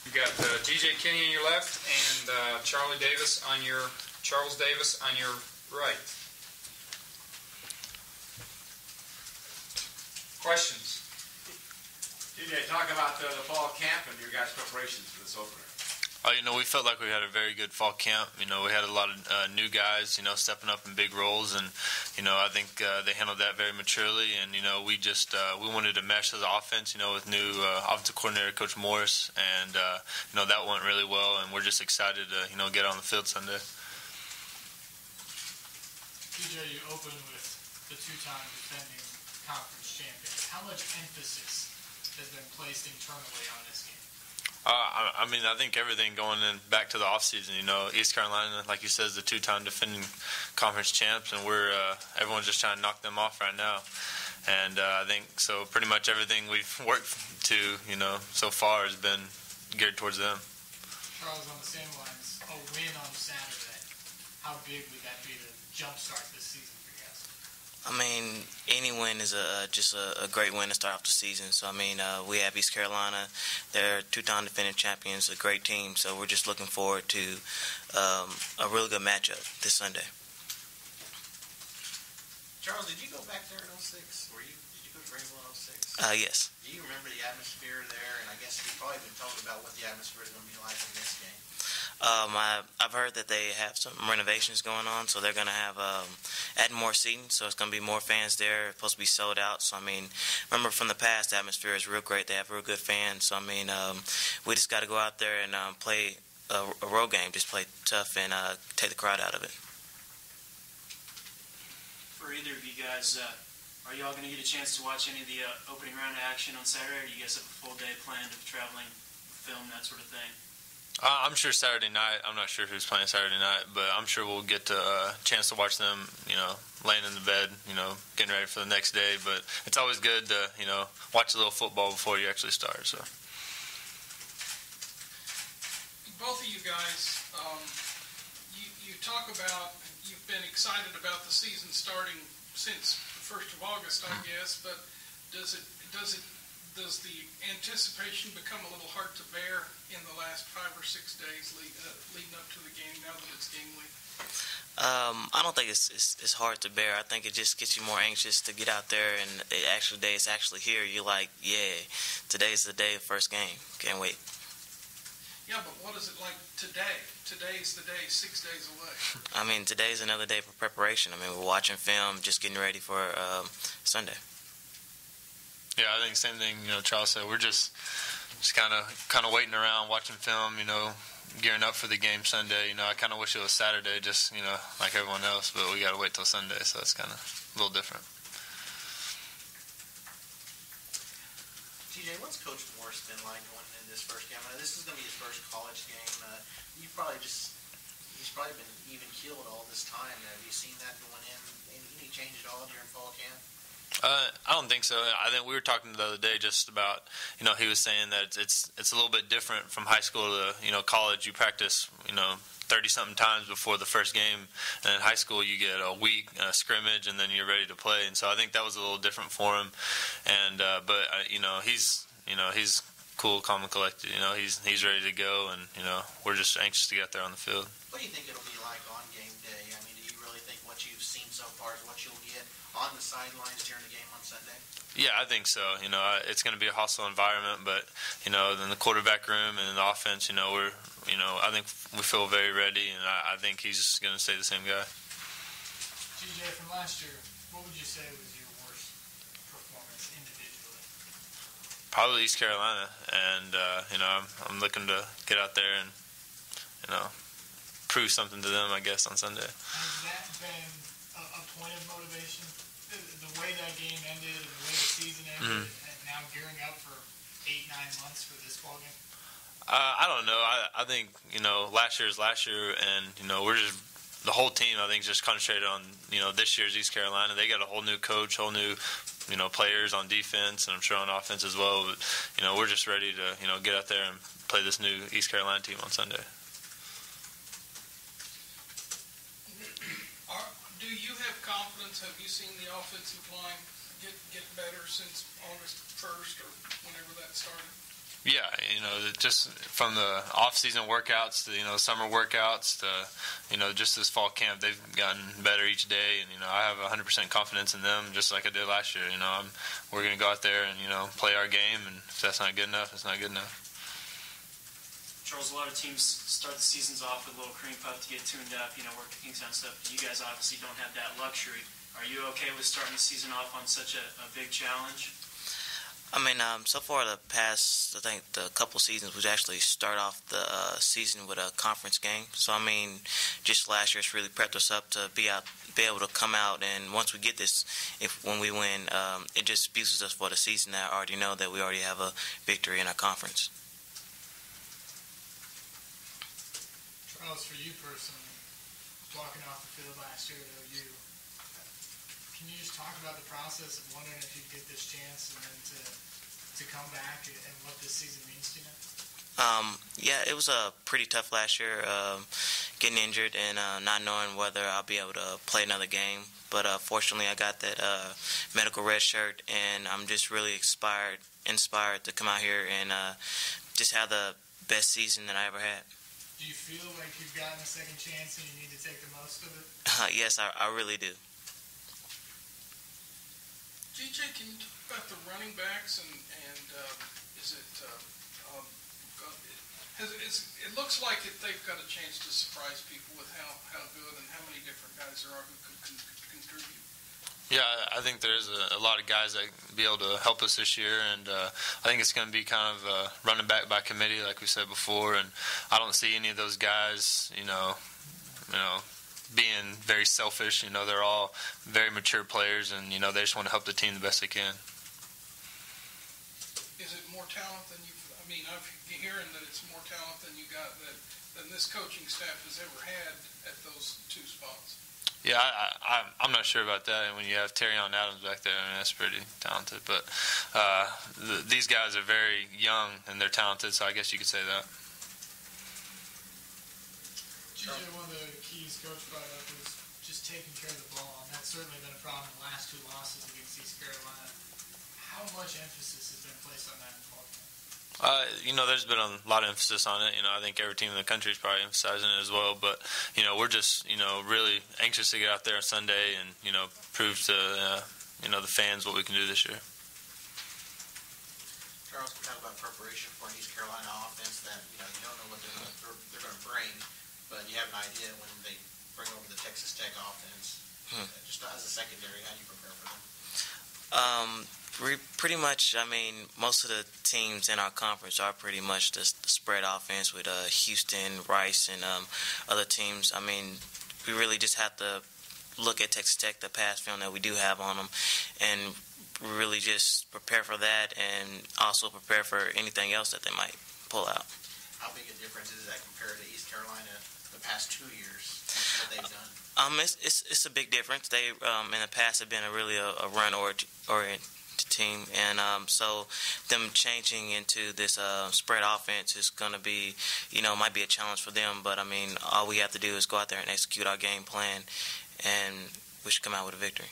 You got G.J. Kinney on your left and Charles Davis on your right. Questions? G.J., talk about the fall camp and your guys' preparations for this opener. We felt like we had a very good fall camp. We had a lot of new guys, stepping up in big roles, and I think they handled that very maturely. And we wanted to mesh as an offense, with new offensive coordinator Coach Morris, and that went really well. And we're just excited to get on the field Sunday. TJ, you open with the two-time defending conference champion. How much emphasis has been placed internally on this game? I think everything going back to the offseason, East Carolina, like you said, is the two-time defending conference champs, and everyone's just trying to knock them off right now. And I think so pretty much everything we've worked to, so far has been geared towards them. Charles, on the same lines, a win on Saturday, how big would that be to jumpstart this season for you guys? Any win is just a great win to start off the season. So, we have East Carolina. They're two-time defending champions, a great team. So we're just looking forward to a really good matchup this Sunday. Charles, did you go back there in 06? Did you go to Greenville in 06? Yes. Do you remember the atmosphere there? And I guess you've probably been told about what the atmosphere is going to be like in this game. I've heard that they have some renovations going on, so they're going to have add more seating, so it's going to be more fans there. It's supposed to be sold out. So, remember from the past, the atmosphere is real great. They have real good fans. So, we just got to go out there and play a road game, just play tough and take the crowd out of it. For either of you guys, are you all going to get a chance to watch any of the opening round action on Saturday, or do you guys have a full day planned of traveling, film, that sort of thing? I'm sure Saturday night. I'm not sure who's playing Saturday night, but I'm sure we'll get a chance to watch them, laying in the bed, getting ready for the next day. But it's always good to, watch a little football before you actually start. So. Both of you guys, you talk about you've been excited about the season starting since the 1st of August, I guess. But does the anticipation become a little hard to bear in the last 5 or 6 days leading up to the game now that it's game week? I don't think it's hard to bear. I think it just gets you more anxious to get out there, and it's actually here. You're like, yeah, today's the day of the first game. Can't wait. Yeah, but what is it like today? Today's the day, 6 days away. Today's another day for preparation. We're watching film, just getting ready for Sunday. Yeah, I think same thing. Charles said, we're just kind of waiting around, watching film. Gearing up for the game Sunday. I kind of wish it was Saturday, just like everyone else, but we got to wait till Sunday, so it's kind of a little different. TJ, what's Coach Morris been like going into this first game? This is going to be his first college game. He's probably been even keeled all this time. Have you seen that going in? Any change at all during fall camp? I don't think so. I think we were talking the other day just about, he was saying that it's a little bit different from high school to, college. You practice, 30-something times before the first game, and in high school you get a week scrimmage, and then you're ready to play. And so I think that was a little different for him. And he's cool, calm, and collected. He's ready to go, and we're just anxious to get there on the field. What do you think it'll be like on game day? Do you really think what you've seen so far is what you'll get on the sidelines during the game on Sunday? Yeah, I think so. It's going to be a hostile environment, but in the quarterback room and in the offense, I think we feel very ready, and I think he's going to stay the same guy. GJ, from last year, what would you say was your worst performance individually? Probably East Carolina, and I'm looking to get out there and prove something to them, I guess, on Sunday. Has that been a point of motivation? The way that game ended and the way the season ended, and now gearing up for 8-9 months for this ball game? I don't know. I think, last year is last year, and, we're just, the whole team, I think, is just concentrated on, this year's East Carolina. They got a whole new coach, whole new, players on defense, and I'm sure on offense as well. But, we're just ready to, get out there and play this new East Carolina team on Sunday. Do you have confidence? Have you seen the offensive line get better since August 1st or whenever that started? Yeah, just from the off-season workouts to summer workouts to just this fall camp, they've gotten better each day, and I have 100% confidence in them, just like I did last year. We're going to go out there and play our game, and if that's not good enough, it's not good enough. Charles, a lot of teams start the seasons off with a little cream puff to get tuned up, work the Kingstown stuff. You guys obviously don't have that luxury. Are you okay with starting the season off on such a big challenge? I mean, so far the past, I think the couple seasons, we actually start off the season with a conference game. So, I mean, just last year it's really prepped us up to be able to come out, and once we get this, when we win, it just boosts us for the season. That I already know that we already have a victory in our conference. Charles, for you personally, walking off the field last year at OU, can you just talk about the process of wondering if you'd get this chance and then to come back and what this season means to you now? Yeah, it was pretty tough last year, getting injured and not knowing whether I'll be able to play another game. But fortunately, I got that medical red shirt, and I'm just really inspired to come out here and just have the best season that I ever had. Do you feel like you've gotten a second chance and you need to take the most of it? Yes, I really do. DJ, can you talk about the running backs and is it? It looks like they've got a chance to surprise people with how good and how many different guys there are who could contribute. Yeah, I think there's a lot of guys that be able to help us this year, and I think it's going to be kind of running back by committee, like we said before. And I don't see any of those guys, being very selfish. They're all very mature players, and they just want to help the team the best they can. Is it more talent than you've? I mean, I'm hearing that it's more talent than you got than this coaching staff has ever had at those two spots. Yeah, I'm not sure about that. And when you have Terrion Adams back there, that's pretty talented. But these guys are very young and they're talented, so I guess you could say that. GJ, one of the keys Coach brought up was just taking care of the ball, and that's certainly been a problem in the last two losses against East Carolina. How much emphasis has been placed on that in fall camp? There's been a lot of emphasis on it. I think every team in the country is probably emphasizing it as well. But, we're just, really anxious to get out there on Sunday and, prove to, the fans what we can do this year. Charles, we talk about preparation for an East Carolina offense that, you don't know what they're going to bring, but you have an idea when they bring over the Texas Tech offense. Just as a secondary, how do you prepare for them? Pretty much, I mean, most of the teams in our conference are pretty much the spread offense with Houston, Rice, and other teams. I mean, we really just have to look at Texas Tech, the pass film that we do have on them, and really just prepare for that and also prepare for anything else that they might pull out. How big a difference is that compared to East Carolina the past 2 years, what they've done? It's a big difference. They in the past have been a run-oriented team, and so them changing into this spread offense is going to be, might be a challenge for them. But I mean, all we have to do is go out there and execute our game plan, and we should come out with a victory.